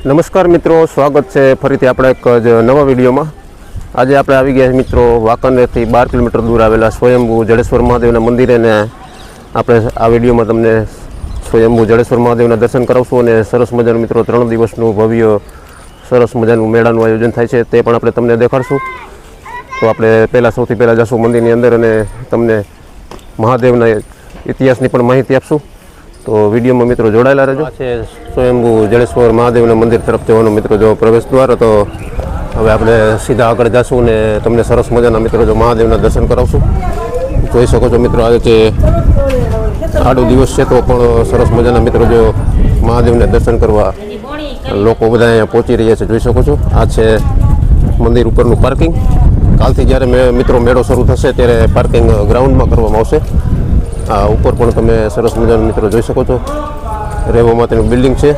નમસ્કાર મિત્રો, સ્વાગત છે ફરીથી આપણે એક નવા વિડીયોમાં। આજે આપણે આવી ગયા મિત્રો વાંકાનેરથી 12 કિલોમીટર દૂર આવેલા સ્વયંભૂ જડેશ્વર મહાદેવના મંદિરે ને આપણે આ વિડીયોમાં તમને સ્વયંભૂ જડેશ્વર મહાદેવના દર્શન કરાવશું અને સરસ મજાનું મિત્રો 3 દિવસનું ભવ્ય સરસ મજાનું મેળાનું આયોજન થાય છે તે પણ આપણે તમને દેખાડશું। તો આપણે સૌથી પહેલાં જશું મંદિરની અંદર અને તમને મહાદેવના ઇતિહાસની પણ માહિતી આપશું। તો વિડીયોમાં મિત્રો જોડાયેલા રહેજો। છે સ્વયંભૂ જડેશ્વર મહાદેવના મંદિર તરફ જવાનો મિત્રો જો પ્રવેશ દ્વાર। તો હવે આપણે સીધા આગળ જશું ને તમને સરસ મજાના મિત્રો જો મહાદેવના દર્શન કરાવશું। જોઈ શકો છો મિત્રો આજે જે આડો દિવસ છે તો પણ સરસ મજાના મિત્રો જો મહાદેવના દર્શન કરવા લોકો બધા અહીંયા પહોંચી રહ્યા છે, જોઈ શકો છો। આ છે મંદિર ઉપરનું પાર્કિંગ। કાલથી જ્યારે મિત્રો મેળો શરૂ થશે ત્યારે પાર્કિંગ ગ્રાઉન્ડમાં કરવામાં આવશે। આ ઉપર પણ તમે સરસ મજાનું મિત્રો જોઈ શકો છો, રહેવા માટેનું બિલ્ડિંગ છે।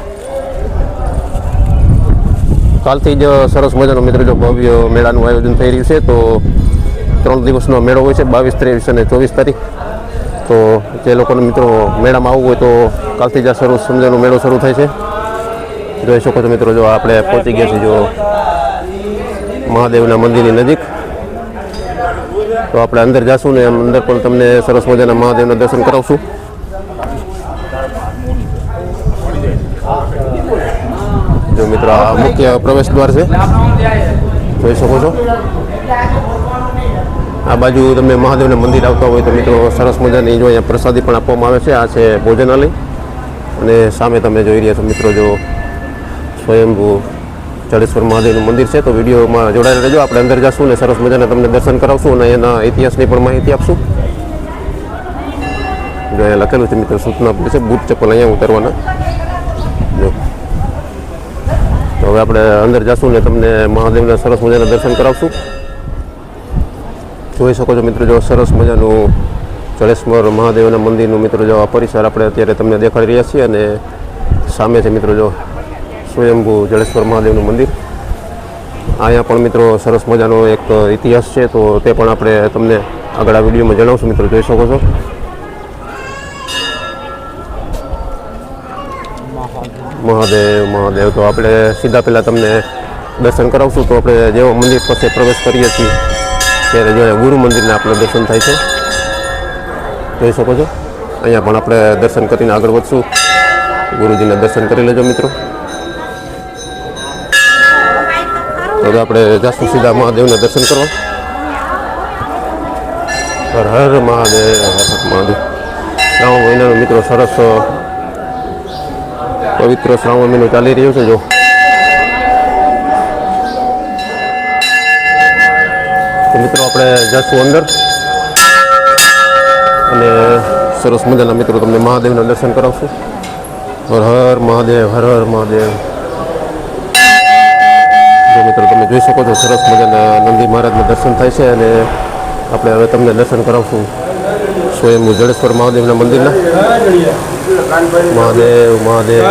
કાલથી જ સરસ મજાનો મિત્રો જો ભવ્ય મેળાનું આયોજન થઈ રહ્યું છે। તો 3 દિવસનો મેળો હોય છે, 22, 23 અને 24 તારીખ। તો જે લોકોને મિત્રો મેળામાં આવવું હોય તો કાલથી જ સરસ મજાનો મેળો શરૂ થાય છે। જોઈ શકો છો મિત્રો જો આપણે પહોંચી ગયા છીએ જો મહાદેવના મંદિરની નજીક। તો આપણે અંદર જઈશું ને અંદર પણ તમને સરસ મજાના મહાદેવના દર્શન કરાવશું। જો મિત્રો આ મુખ્ય પ્રવેશ દ્વાર છે, જોઈ શકો છો। આ બાજુ તમે મહાદેવના મંદિર આવતા હોય તો મિત્રો સરસ મજાની જો અહીંયા પ્રસાદી પણ આપવામાં આવે છે। આ છે ભોજનાલય અને સામે તમે જોઈ રહ્યા છો મિત્રો જો સ્વયંભૂ જડેશ્વર મહાદેવનું મંદિર છે। તો વિડીયોમાં જોડાયેલા રહેજો। આપણે અંદર જઈશું ને સરસ મજાના તમને દર્શન કરાવશું અને એના ઇતિહાસની પણ માહિતી આપશું। જો અહીંયા લખેલું છે મિત્રો સૂચના આપેલી છે બૂટ ચપ્પલ અહીંયા ઉતારવાના। જો તો હવે આપણે અંદર જઈશું ને તમને મહાદેવના સરસ મજાના દર્શન કરાવશું। જોઈ શકો છો મિત્રો જો સરસ મજાનું જડેશ્વર મહાદેવના મંદિરનું મિત્રો જો આ પરિસર આપણે અત્યારે તમને દેખાડી રહ્યા છીએ અને સામે છે મિત્રો જો સ્વયંભૂ જડેશ્વર મહાદેવનું મંદિર। અહીંયા પણ મિત્રો સરસ મજાનો એક ઇતિહાસ છે તો તે પણ આપણે તમને આગળ આ વિડીયોમાં જણાવશું મિત્રો, જોઈ શકો છો। મહાદેવ મહાદેવ તો આપણે સીધા પહેલાં તમને દર્શન કરાવશું। તો આપણે જેવો મંદિર પાસે પ્રવેશ કરીએ છીએ ત્યારે જો ગુરુ મંદિરના આપણે દર્શન થાય છે, જોઈ શકો છો। અહીંયા પણ આપણે દર્શન કરીને આગળ વધશું। ગુરુજીના દર્શન કરી લેજો મિત્રો। હવે આપણે જઈશું સીધા મહાદેવના દર્શન કરવા। હર હર મહાદેવ, હર મહાદેવ। શ્રાવણ મહિનાનો મિત્રો સરસ પવિત્ર શ્રાવણ મહિનો ચાલી રહ્યો છે। જો તો મિત્રો આપણે જઈશું અંદર અને સરસ મજાના મિત્રો તમને મહાદેવના દર્શન કરાવશું। હર હર મહાદેવ, હર હર મહાદેવ। મિત્રો તમે જોઈ શકો છો સરસ મજાના નંદી મહારાજના દર્શન થાય છે અને આપણે હવે તમને દર્શન કરાવશું સ્વયંભૂ જડેશ્વર મહાદેવના મંદિરના। મહાદેવ મહાદેવ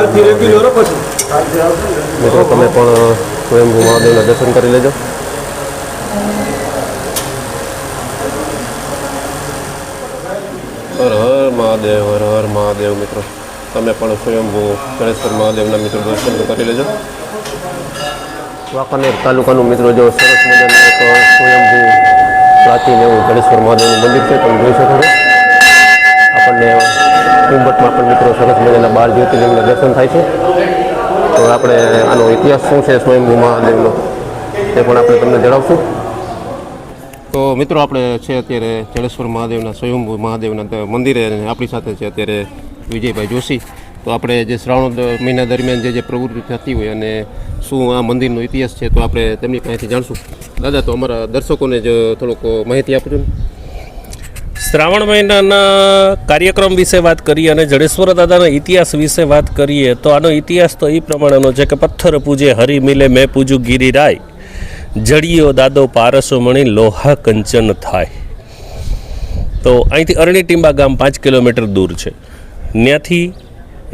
મિત્રો તમે પણ સ્વયંભૂ મહાદેવના દર્શન કરી લેજો। હર હર મહાદેવ, હર હર મહાદેવ। મિત્રો તમે પણ સ્વયંભૂ જડેશ્વર મહાદેવના મિત્રો દર્શન કરી લેજો। વાંકાનેર તાલુકાનું મિત્રો જો સરસ મજાનું એક સ્વયંભૂ પ્રાચીન એવું જડેશ્વર મહાદેવનું મંદિર છે, તમે જોઈ શકો છો। આપણને તિંબતમાં પણ મિત્રો સરસ મજાના 12 જ્યોતિર્લિંગના દર્શન થાય છે। તો આપણે આનો ઇતિહાસ શું છે સ્વયંભૂ મહાદેવનો તે પણ આપણે તમને જણાવશું। તો મિત્રો આપણે છે અત્યારે જડેશ્વર મહાદેવના સ્વયંભૂ મહાદેવના મંદિરે અને આપણી સાથે છે અત્યારે વિજયભાઈ જોશી। તો આપણે જે શ્રાવણ મહિના દરમિયાન જે પ્રવૃત્તિ થતી હોય અને શું આ મંદિરનો ઇતિહાસ છે તો આપણે તેમની પાસેથી જાણશું। દાદા તો અમારા દર્શકોને જ થોડોક માહિતી આપજો ને। શ્રાવણ મહિનાના કાર્યક્રમ વિશે વાત કરીએ અને જડેશ્વર દાદાના ઇતિહાસ વિશે વાત કરીએ તો આનો ઇતિહાસ તો એ પ્રમાણેનો છે કે પથ્થર પૂજે હરી મિલે મેં પૂજું ગિરિરાય, જડિયો દાદો પારસો મણી લોહા કંચન થાય। તો અહીંથી અરણી ટીંબા ગામ 5 કિલોમીટર દૂર છે। ત્યાંથી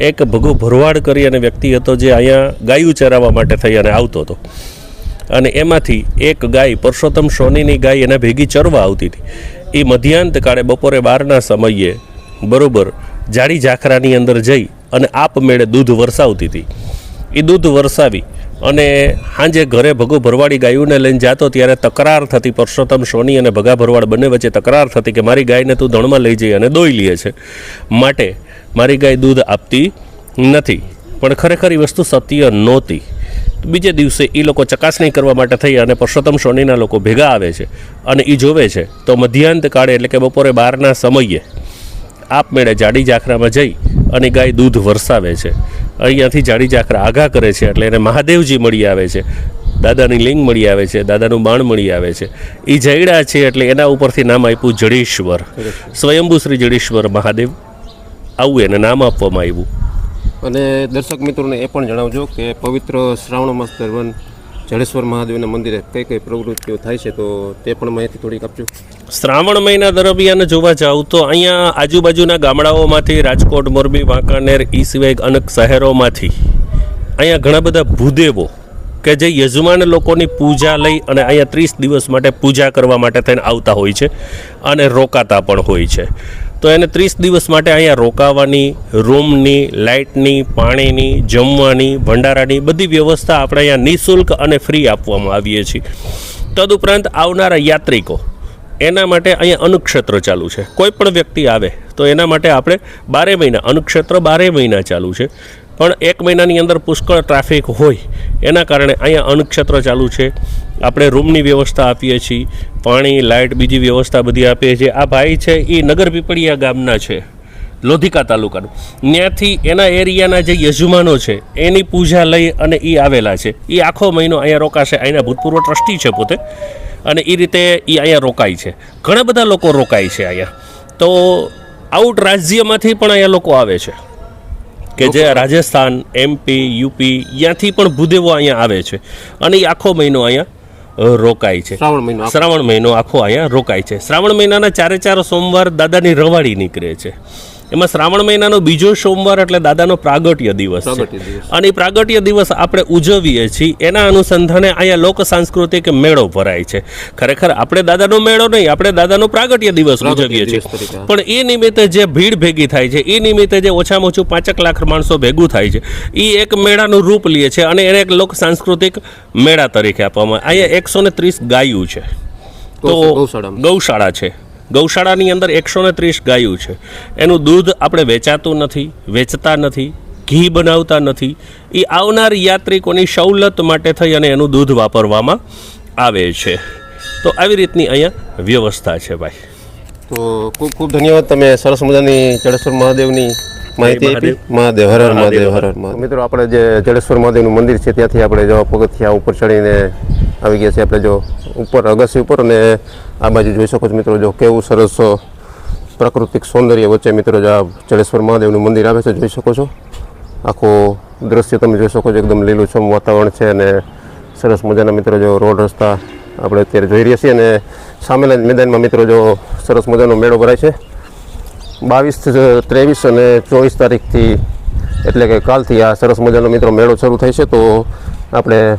એક ભગુ ભરવાડ કરી અને વ્યક્તિ હતો જે અહીંયા ગાયું ચરાવવા માટે થઈ અને આવતો હતો અને એમાંથી એક ગાય પરસોત્તમ સોનીની ગાય એના ભેગી ચરવા આવતી હતી। એ મધ્યાંત કાળે બપોરે 12ના સમયે બરોબર જાડી ઝાખરાની અંદર જઈ અને આપમેળે દૂધ વરસાવતી હતી। એ દૂધ વરસાવી અને સાંજે ઘરે ભગો ભરવાડી ગાયોને લઈને જતો ત્યારે તકરાર થતી, પરસોત્તમ સોની અને ભગા ભરવાડ બંને વચ્ચે તકરાર થતી કે મારી ગાયને તું ધણમાં લઈ જઈ અને દોઈ લે છે, માટે મારી ગાય દૂધ આપતી નથી. પણ ખરેખર એ વસ્તુ સત્ય નહોતી. બીજે દિવસે એ લોકો ચકાસણી કરવા માટે થઈ અને પરસોત્તમ સોનીના લોકો ભેગા આવે છે અને એ જોવે છે તો મધ્યાંત કાળે એટલે કે બપોરે 12ના સમયે આપમેળે જાડી જાખરામાં જઈ અને ગાય દૂધ વરસાવે છે. અહીંયાથી જાડી જાખરા આઘા કરે છે એટલે એને મહાદેવજી મળી આવે છે, દાદાની લિંગ મળી આવે છે, દાદાનું બાણ મળી આવે છે. એ જયડા છે એટલે એના ઉપરથી નામ આપ્યું જડેશ્વર, સ્વયંભૂ શ્રી જડેશ્વર મહાદેવ, આવું એને નામ આપવામાં આવ્યું. અને દર્શક મિત્રોને એ પણ જણાવજો કે પવિત્ર શ્રાવણ માસ દરમિયાન જડેશ્વર મહાદેવના મંદિરે કઈ કઈ પ્રવૃત્તિઓ થાય છે, તો તે પણ માહિતી થોડીક આપજો. શ્રાવણ મહિના દરમિયાન જોવા જાવ તો અહીંયા આજુબાજુના ગામડાઓમાંથી, રાજકોટ, મોરબી, વાંકાનેર, એ સિવાય અનેક શહેરોમાંથી અહીંયા ઘણા બધા ભૂદેવો કે જે યજમાન લોકોની પૂજા લઈ અને અહીંયા 30 દિવસ માટે પૂજા કરવા માટે થઈને આવતા હોય છે અને રોકાતા પણ હોય છે. તો એને 30 દિવસ માટે અહીંયા રોકાવાની, રૂમની, લાઇટની, પાણીની, જમવાની, ભંડારાની બધી વ્યવસ્થા આપણે અહીંયા નિઃશુલ્ક અને ફ્રી આપવામાં આવીએ છીએ. તદુપરાંત આવનારા યાત્રિકો એના માટે અહીંયા અન્નક્ષેત્ર ચાલુ છે. કોઈ પણ વ્યક્તિ આવે તો એના માટે આપણે 12 મહિના અન્નક્ષેત્ર 12 મહિના ચાલુ છે. પણ 1 મહિનાની અંદર પુષ્કળ ટ્રાફિક હોય એના કારણે અહીંયા અન્નક્ષેત્ર ચાલુ છે. આપણે રૂમની વ્યવસ્થા આપીએ છીએ, પાણી, લાઇટ, બીજી વ્યવસ્થા બધી આપીએ છીએ. આ ભાઈ છે એ નગર પીપળિયા ગામના છે, લોધિકા તાલુકાનું. ત્યાંથી એના એરિયાના જે યજમાનો છે એની પૂજા લઈ અને એ આવેલા છે. એ આખો મહિનો અહીંયા રોકાશે. અહીંના ભૂતપૂર્વ ટ્રસ્ટી છે પોતે, અને એ રીતે એ અહીંયા રોકાય છે. ઘણા બધા લોકો રોકાય છે અહીંયા. તો આઉટ રાજ્યમાંથી પણ અહીંયા લોકો આવે છે કે જે રાજસ્થાન, MP, UP ત્યાંથી પણ ભૂદેવો અહીંયા આવે છે અને એ આખો મહિનો અહીંયા રોકાય છે. શ્રાવણ મહિનો આખો અહીંયા રોકાય છે. શ્રાવણ મહિનાના 4 સોમવાર દાદાની રવાડી નીકળે છે. એમાં શ્રાવણ મહિનાનો બીજો સોમવાર એટલે દાદાનો પ્રાગટ્ય દિવસ છે. અને એ પ્રાગટ્ય દિવસ આપણે ઉજવીએ છીએ. એના અનુસંધાને અહીંયા લોક સાંસ્કૃતિક મેળો ભરાય છે. ખરેખર આપણે દાદાનો મેળો નહીં, આપણે દાદાનો પ્રાગટ્ય દિવસ ઉજવીએ છીએ. પણ એ નિમિત્તે જે ભીડ ભેગી થાય છે, એ નિમિત્તે જે ઓછામાં ઓછું 5 લાખ માણસો ભેગું થાય છે, એ એક મેળાનું રૂપ લે છે અને એને એક લોક સાંસ્કૃતિક મેળા તરીકે આપવામાં. અહીંયા 130 ગાયું છે. તો ગૌશાળા છે. ગૌશાળાની અંદર 130 ગાયું છે. એનું દૂધ આપણે વેચાતું નથી, વેચતા નથી, ઘી બનાવતા નથી. એ આવનાર યાત્રિકોની સવલત માટે થઈ અને એનું દૂધ વાપરવામાં આવે છે. તો આવી રીતની અહીંયા વ્યવસ્થા છે ભાઈ. તો ખૂબ ખૂબ ધન્યવાદ. તમે સરસ મજાની જડેશ્વર મહાદેવની માહિતી આપી. મહાદેવ હર હર મહાદેવ, હર હર મહાદેવ. મિત્રો આપણે જે જડેશ્વર મહાદેવનું મંદિર છે ત્યાંથી આપણે જો પગથિયા ઉપર ચડીને આવી ગયા છે. આપણે જો ઉપર અગાસી ઉપર, અને આ બાજુ જોઈ શકો છો મિત્રો, જો કેવું સરસ પ્રાકૃતિક સૌંદર્ય વચ્ચે મિત્રો જો આ જડેશ્વર મહાદેવનું મંદિર આવે છે, જોઈ શકો છો. આખું દ્રશ્ય તમે જોઈ શકો છો, એકદમ લીલુંછમ વાતાવરણ છે અને સરસ મજાના મિત્રો જો રોડ રસ્તા આપણે અત્યારે જોઈ રહ્યા છીએ. અને સામેના મેદાનમાં મિત્રો જો સરસ મજાનો મેળો ભરાય છે. 22, 23 અને 24 તારીખથી એટલે કે કાલથી આ સરસ મજાનો મિત્રો મેળો શરૂ થાય છે. તો આપણે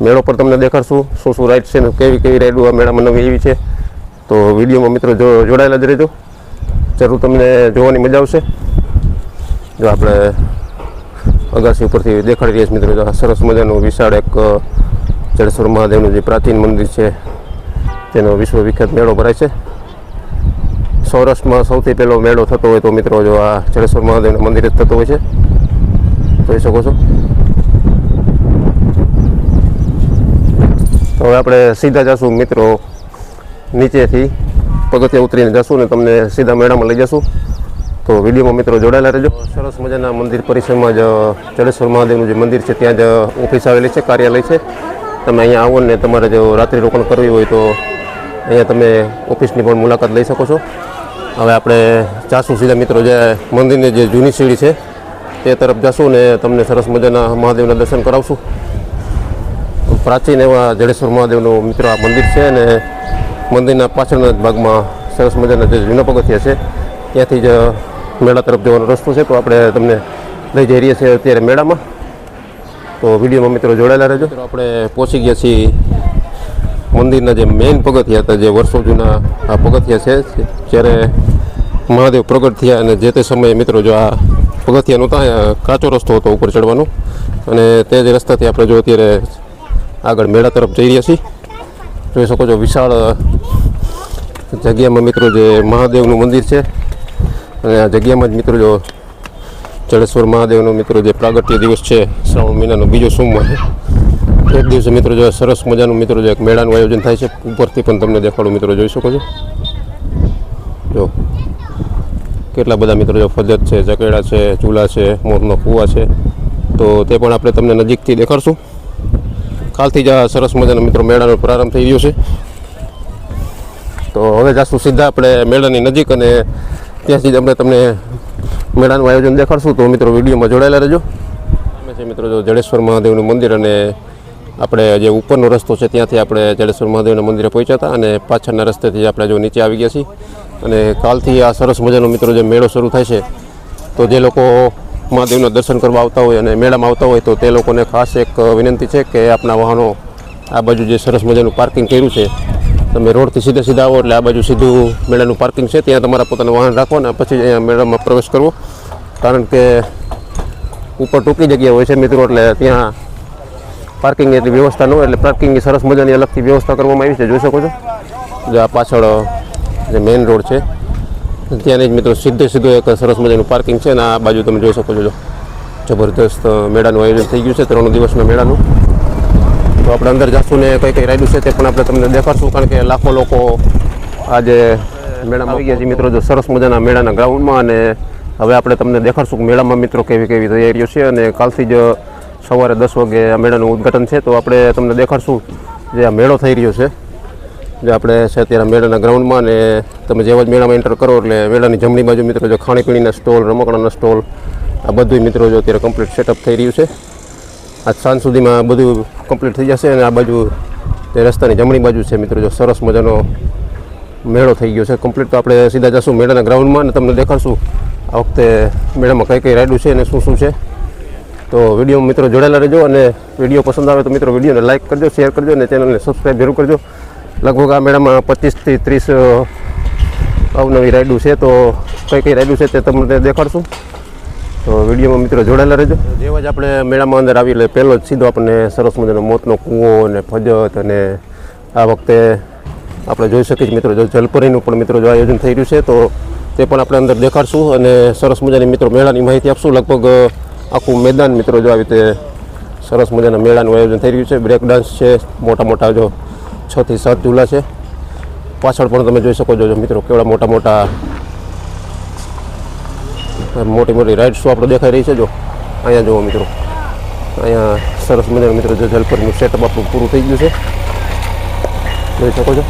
મેળો પર તમને દેખાડશું શું શું રાઈડ છે ને કેવી કેવી રાઈડો આ મેળામાં નવી એવી છે. તો વિડીયોમાં મિત્રો જોડાયેલા જ રહેજો, જરૂર તમને જોવાની મજા આવશે. જો આપણે અગાસી ઉપરથી દેખાડી રહ્યા છીએ મિત્રો, જો સરસ મજાનું વિશાળ એક જડેશ્વર મહાદેવનું જે પ્રાચીન મંદિર છે તેનો વિશ્વ વિખ્યાત મેળો ભરાય છે. સૌરાષ્ટ્રમાં સૌથી પહેલો મેળો થતો હોય તો મિત્રો જો આ જડેશ્વર મહાદેવના મંદિરે જ થતો હોય છે, જોઈ શકો છો. તો હવે આપણે સીધા જઈશું મિત્રો, નીચેથી પગથિયા ઉતરીને જઈશું ને તમને સીધા મેળામાં લઈ જઈશું. તો વિડીયોમાં મિત્રો જોડાયેલા રહેજો. સરસ મજાના મંદિર પરિસરમાં જ જડેશ્વર મહાદેવનું જે મંદિર છે ત્યાં જ ઓફિસ આવેલી છે, કાર્યાલય છે. તમે અહીંયા આવો ને તમારે જો રાત્રિ રોકાણ કરવી હોય તો અહીંયા તમે ઓફિસની પણ મુલાકાત લઈ શકો છો. હવે આપણે જાશું સીધા મિત્રો જે મંદિરની જે જૂની સીડી છે તે તરફ જશું ને તમને સરસ મજાના મહાદેવના દર્શન કરાવશું. પ્રાચીન એવા જડેશ્વર મહાદેવનું મિત્રો આ મંદિર છે અને મંદિરના પાછળના ભાગમાં સરસ મજાના જે જૂના પગથિયા છે ત્યાંથી જ મેળા તરફ જવાનો રસ્તો છે. તો આપણે તમને લઈ જઈ રહ્યા છીએ અત્યારે મેળામાં. તો વિડીયોમાં મિત્રો જોડાયેલા રહેજો. આપણે પહોંચી ગયા છીએ મંદિરના જે મેઇન પગથિયા હતા, જે વર્ષો જૂના આ પગથિયા છે. જ્યારે મહાદેવ પ્રગટ થયા અને જે તે સમયે મિત્રો જો આ પગથિયા નહોતા, કાચો રસ્તો હતો ઉપર ચડવાનો, અને તે જ રસ્તાથી આપણે જો અત્યારે આગળ મેળા તરફ જઈ રહ્યા છીએ. જોઈ શકો છો વિશાળ જગ્યામાં મિત્રો જે મહાદેવનું મંદિર છે અને આ જગ્યામાં જ મિત્રો જો જડેશ્વર મહાદેવનો મિત્રો જે પ્રાગટ્ય દિવસ છે શ્રાવણ મહિનાનો બીજો સોમવાર છે. એક દિવસે મિત્રો જો સરસ મજાનું મિત્રો જો એક મેળાનું આયોજન થાય છે. ઉપરથી પણ તમને દેખાડું મિત્રો જોઈ શકો છો. જો કેટલા બધા મિત્રો જો ફજત છે, ચકેડા છે, ચૂલા છે, મોરનો કૂવા છે, તો તે પણ આપણે તમને નજીકથી દેખાડશું. કાલથી જ આ સરસ મજાનો મિત્રો મેળાનો પ્રારંભ થઈ રહ્યો છે. તો હવે જાશું સીધા આપણે મેળાની નજીક અને ત્યાંથી જ આપણે તમને મેળાનું આયોજન દેખાડશું. તો મિત્રો વિડીયોમાં જોડાયેલા રહેજો. અમે છે મિત્રો જો જડેશ્વર મહાદેવનું મંદિર અને આપણે જે ઉપરનો રસ્તો છે ત્યાંથી આપણે જડેશ્વર મહાદેવના મંદિરે પહોંચ્યા હતા અને પાછળના રસ્તેથી આપણે જો નીચે આવી ગયા છીએ. અને કાલથી આ સરસ મજાનો મિત્રો જે મેળો શરૂ થાય છે, તો જે લોકો મહાદેવના દર્શન કરવા આવતા હોય અને મેળામાં આવતા હોય તો તે લોકોને ખાસ એક વિનંતી છે કે આપણા વાહનો આ બાજુ જે સરસ મજાનું પાર્કિંગ કર્યું છે, તમે રોડથી સીધા આવો એટલે આ બાજુ સીધું મેળાનું પાર્કિંગ છે, ત્યાં તમારા પોતાનું વાહન રાખવાના પછી અહીંયા મેળામાં પ્રવેશ કરવો. કારણ કે ઉપર ટૂંકી જગ્યા હોય છે મિત્રો, એટલે ત્યાં પાર્કિંગની એટલી વ્યવસ્થા ન હોય, એટલે પાર્કિંગની સરસ મજાની અલગથી વ્યવસ્થા કરવામાં આવી છે. જોઈ શકો છો જે આ પાછળ જે મેઇન રોડ છે ત્યાંની જ મિત્રો સીધો એક સરસ મજાનું પાર્કિંગ છે. અને આ બાજુ તમે જોઈ શકો છો જો જબરદસ્ત મેળાનું આયોજન થઈ ગયું છે 3 દિવસના મેળાનું. તો આપણે અંદર જઈશું ને કઈ રાઈડ છે તે પણ આપણે તમને દેખાડશું. કારણ કે લાખો લોકો આજે મેળામાં આવી ગયા છે મિત્રો જો સરસ મજાના મેળાના ગ્રાઉન્ડમાં. અને હવે આપણે તમને દેખાડશું કે મેળામાં મિત્રો કેવી તૈયારીઓ છે. અને કાલથી જ સવારે 10 વાગે આ મેળાનું ઉદ્ઘાટન છે. તો આપણે તમને દેખાડશું જે આ મેળો થઈ રહ્યો છે, જે આપણે છે અત્યારે મેળાના ગ્રાઉન્ડમાં. અને તમે જેવા જ મેળામાં એન્ટર કરો એટલે મેળાની જમણી બાજુ મિત્રો જો ખાણીપીણીના સ્ટોલ, રમકડાના સ્ટોલ, આ બધું મિત્રો જો અત્યારે કમ્પ્લીટ સેટઅપ થઈ રહ્યું છે. આજ સાંજ સુધીમાં બધું કમ્પ્લીટ થઈ જશે. અને આ બાજુ જે રસ્તાની જમણી બાજુ છે મિત્રો જો સરસ મજાનો મેળો થઈ ગયો છે કમ્પ્લીટ. તો આપણે સીધા જશું મેળાના ગ્રાઉન્ડમાં અને તમને દેખાડશું આ વખતે મેળામાં કઈ રાઈડું છે અને શું છે. તો વિડીયોમાં મિત્રો જોડાયેલા રહેજો. અને વિડીયો પસંદ આવે તો મિત્રો વિડીયોને લાઇક કરજો, શેર કરજો અને ચેનલને સબસ્ક્રાઈબ જરૂર કરજો. લગભગ આ મેળામાં 25 થી 30 અવનવી રાઈડું છે. તો કઈ રાઈડું છે તે તમને દેખાડશું. તો વિડીયોમાં મિત્રો જોડાયેલા રહેજો. જેવા જ આપણે મેળામાં અંદર આવી એટલે પહેલો જ સીધો આપણને સરસ મજાનો મોતનો કૂવો અને ફજત, અને આ વખતે આપણે જોઈ શકીએ છીએ મિત્રો જો જલપરીનું પણ મિત્રો જો આયોજન થઈ રહ્યું છે. તો તે પણ આપણે અંદર દેખાડશું અને સરસ મજાની મિત્રો મેળાની માહિતી આપશું. લગભગ આખું મેદાન મિત્રો જો આવી રીતે સરસ મજાના મેળાનું આયોજન થઈ રહ્યું છે. બ્રેક ડાન્સ છે, મોટા જો 6 થી 7 ઝૂલા છે. પાછળ પણ તમે જોઈ શકો છો મિત્રો કેવડા મોટી રાઇડ્સો આપણે દેખાઈ રહી છે. જો અહીંયા જુઓ મિત્રો, અહીંયા સરસ મજાનું મિત્રો જો જલપરીનું સેટઅપ આપણું પૂરું થઈ ગયું છે. જોઈ શકો છો.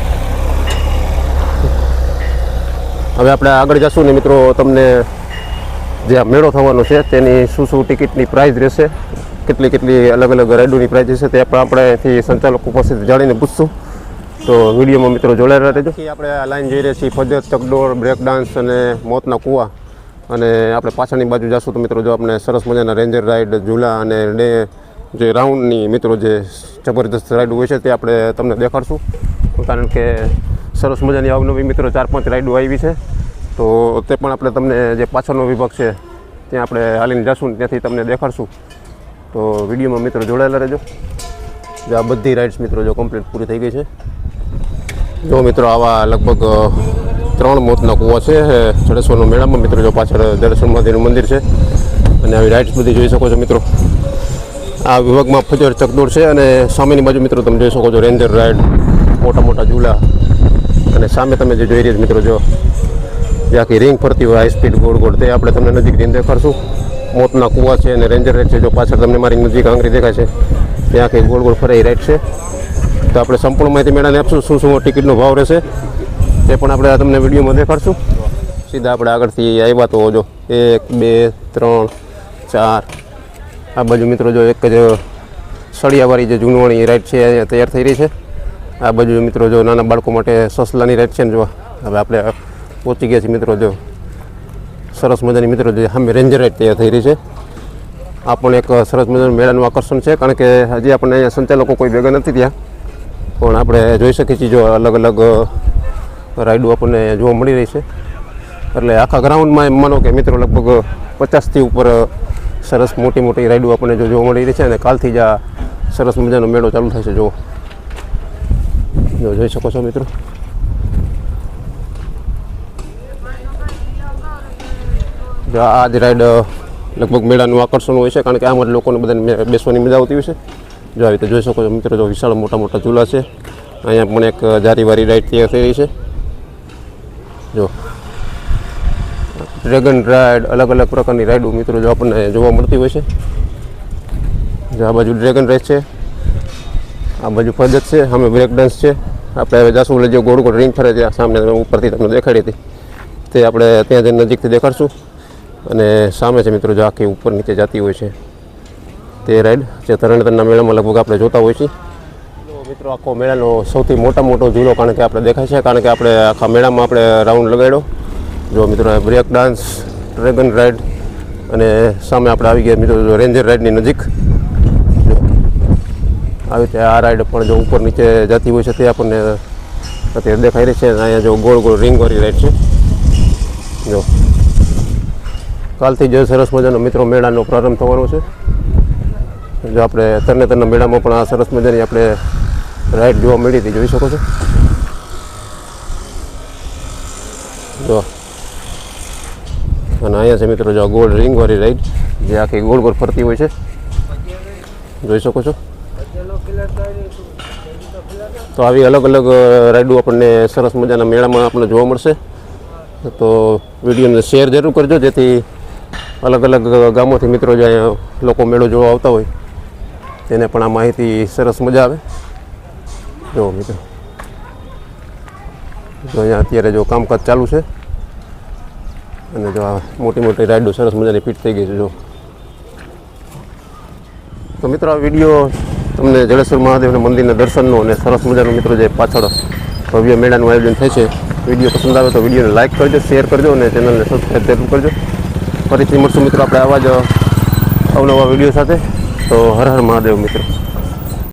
હવે આપણે આગળ જશું ને મિત્રો તમને જે આ મેળો થવાનો છે તેની શું ટિકિટની પ્રાઇસ રહેશે, કેટલી અલગ રાઇડોની પ્રાઇસ હશે તે પણ આપણે અહીંથી સંચાલકો પાસેથી જાણીને પૂછશું. તો વિડીયોમાં મિત્રો જોડાયેલા રહેજો. આપણે આ લાઈન જઈ રહ્યા છીએ ફજત, ચકડોળ, બ્રેક ડાન્સ અને મોતના કૂવા. અને આપણે પાછળની બાજુ જશું તો મિત્રો જો આપણે સરસ મજાના રેન્જર રાઇડ, ઝૂલા અને જે રાઉન્ડની મિત્રો જે જબરદસ્ત રાઇડ હોય છે તે આપણે તમને દેખાડશું. કારણ કે સરસ મજાની અવનવી મિત્રો 4-5 રાઇડો આવી છે. તો તે પણ આપણે તમને જે પાછળનો વિભાગ છે ત્યાં આપણે હાલીને જશું ને ત્યાંથી તમને દેખાડશું. તો વિડીયોમાં મિત્રો જોડાયેલા રહેજો. જે આ બધી રાઇડ્સ મિત્રો જો કમ્પ્લીટ પૂરી થઈ ગઈ છે. જો મિત્રો આવા લગભગ 3 મોતના કૂવા છે જડેશ્વરના મેળામાં મિત્રો. જો પાછળ જડેશ્વર મહાદેવનું મંદિર છે અને આવી રાઇડ્સ બધી જોઈ શકો છો મિત્રો. આ વિભાગમાં ફજર, ચકડોળ છે અને સામેની બાજુ મિત્રો તમે જોઈ શકો છો રેન્જર રાઇડ, મોટા ઝૂલા. અને સામે તમે જે જોઈ રહ્યા મિત્રો જો જે આખી રિંગ ફરતી હોય હાઈ સ્પીડ ગોળ તે આપણે તમને નજીક જઈને દેખાડશું. મોતના કૂવા છે અને રેન્જર રાઇડ છે. જો પાછળ તમને મારી નજીક આંગળી દેખાય છે ત્યાં આખી ગોળ ફરે એ રાઇડ છે. તો આપણે સંપૂર્ણ માહિતી મેળાને આપશું. શું ટિકિટનો ભાવ રહેશે તે પણ આપણે તમને વિડીયોમાં દેખાડશું. સીધા આપણે આગળથી આવ્યા તો જો 1, 2, 3, 4 આ બાજુ મિત્રો જો એક જ સળિયાવાળી જે જૂનવાણી રાઇડ છે અહીંયા તૈયાર થઈ રહી છે. આ બાજુ મિત્રો જો નાના બાળકો માટે સસલાની રાઇડ છે ને જો હવે આપણે પહોંચી ગયા છીએ મિત્રો. જો સરસ મજાની મિત્રો જે સામે રેન્જર રાઇડ તૈયાર થઈ રહી છે. આ પણ એક સરસ મજાનું મેળાનું આકર્ષણ છે. કારણ કે હજી આપણને અહીંયા સંચાલકો કોઈ ભેગા નથી ત્યાં, પણ આપણે જોઈ શકીએ છીએ જો અલગ રાઇડો આપણને જોવા મળી રહી છે. એટલે આખા ગ્રાઉન્ડમાં એમ માનો કે મિત્રો લગભગ 50થી ઉપર સરસ મોટી મોટી રાઈડો આપણને જો જોવા મળી રહી છે અને કાલથી જ આ સરસ મજાનો મેળો ચાલુ થાય છે. જો જોઈ શકો છો મિત્રો. જો આ જ રાઈડ લગભગ મેળાનું આકર્ષણ હોય છે, કારણ કે આમાં લોકોને બધાને બેસવાની મજા આવતી હોય છે. જો આવી રીતે જોઈ શકો છો મિત્રો, જો વિશાળ મોટા મોટા ઝૂલા છે. અહીંયા પણ એક જારીવાળી રાઈડ તૈયાર થઈ રહી છે. જો ડ્રેગન રાઈડ, અલગ અલગ પ્રકારની રાઈડો મિત્રો જો આપણને જોવા મળતી હોય છે. જો આ બાજુ ડ્રેગન રાઈડ છે, આ બાજુ ફજત છે, સામે બ્રેક ડાન્સ છે. આપણે હવે જાસુ જે ગોળ ગોળ રિંગ ફરે ત્યાં સામે ઉપરથી તમને દેખાડી હતી તે આપણે ત્યાં જઈને નજીકથી દેખાડશું. અને સામે છે મિત્રો જો આખી ઉપર નીચે જતી હોય છે તે રાઈડ જે તરણેતરના મેળામાં લગભગ આપણે જોતા હોય છે. મિત્રો આખો મેળાનો સૌથી મોટો ઝૂલો કારણ કે આપણે દેખાય છે, કારણ કે આપણે આખા મેળામાં આપણે રાઉન્ડ લગાડ્યો. જો મિત્રો બ્રેક ડાન્સ, ડ્રેગન રાઈડ અને સામે આપણે આવી ગયા મિત્રો જો રેન્જર રાઈડની નજીક. જો આવી રીતે આ રાઈડ પણ જો ઉપર નીચે જતી હોય છે તે આપણને અત્યારે દેખાઈ રહી છે. અહીંયા જો ગોળ ગોળ રિંગવાળી રાઈડ છે. જો કાલથી જ સરસ મજાનો મિત્રો મેળાનો પ્રારંભ થવાનો છે. જો આપણે તરણેતરના મેળામાં પણ આ સરસ મજાની આપણે રાઈડ જોવા મળી હતી, જોઈ શકો છો. જો અને અહીંયા છે મિત્રો જો ગોળ રિંગવાળી રાઈડ જે આખી ગોળ ગોળ ફરતી હોય છે, જોઈ શકો છો. તો આવી અલગ અલગ રાઈડો આપણને સરસ મજાના મેળામાં આપણને જોવા મળશે. તો વિડીયોને શેર જરૂર કરજો, જેથી અલગ અલગ ગામોથી મિત્રો જે અહીંયા લોકો મેળો જોવા આવતા હોય તેને પણ આ માહિતી સરસ મજા આવે. જો મિત્રો જો અહીંયા અત્યારે જો કામકાજ ચાલુ છે અને જો આ મોટી મોટી રાઈડો સરસ મજાની ફિટ થઈ ગઈ છે. જો તો મિત્રો આ વિડીયો તમને જડેશ્વર મહાદેવના મંદિરના દર્શનનો અને સરસ મજાનો મિત્રો જે પાછળ ભવ્ય મેળાનું આયોજન થાય છે, વિડીયો પસંદ આવે તો વિડીયોને લાઇક કરજો, શેર કરજો અને ચેનલને સબસ્ક્રાઈબ જરૂર કરજો. ફરીથી મળશું મિત્રો આપણે આવા જ અવનવા વિડીયો સાથે. તો હર હર મહાદેવ મિત્રો.